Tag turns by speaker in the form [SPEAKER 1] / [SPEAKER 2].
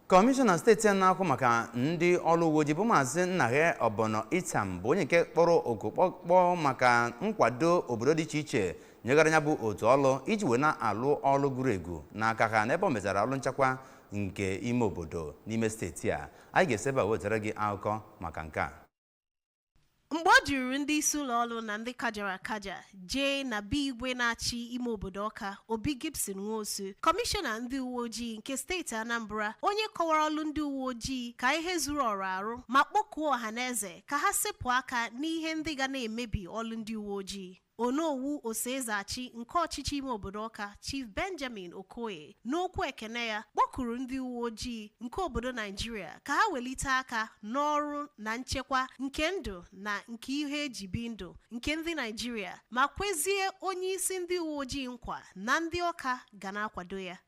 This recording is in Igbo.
[SPEAKER 1] Kọmishọna steeti na-akwụ maka ndị ọrụ uwe ojii bụ Maazị Nnaghe Obono Itam bụ onye nke kpọrọ oku kpọkpọ maka nkwado obodo dị iche iche nyegara ya bụ otu ọrụ iji wee na-alụ ọrụ gụrụ egwu n'aka ha n'ebe o mezara ọrụ nchekwa nke ime obodo n'ime steeti a. Anyị ga-esebe wetara gị akụkọ maka nke a.
[SPEAKER 2] Mgbe ọ jụrụ ndị isi ụlọ ọrụ na ndị kajara akaja jee na be igwe na-achị ime obodo Awka Obi Gibson Nwosu, kọmishọna ndị uwe ojii nke steeti Anambra, onye kọwara ọrụ ndị uwe ojii ka ihe zuru ọrụ arụ ma kpọkuo ọhaneze ka ha sepụ aka n'ihe ndị ga na-emebi ọrụ ndị uwe ojii. Onowu Osezachi nke ọchịchị ime obodo Awka Chief Benjamin Okoye n'okwu ekene ya kpọkuru ndị uwe ojii nke obodo Nigeria ka ha welite aka n'ọrụ na nchekwa nke ndụ na nke ihe eji bi ndụ nke ndị Nigeria ma kwezie onye isi ndị uwe ojii nkwa na ndị Awka ga na-akwado ya.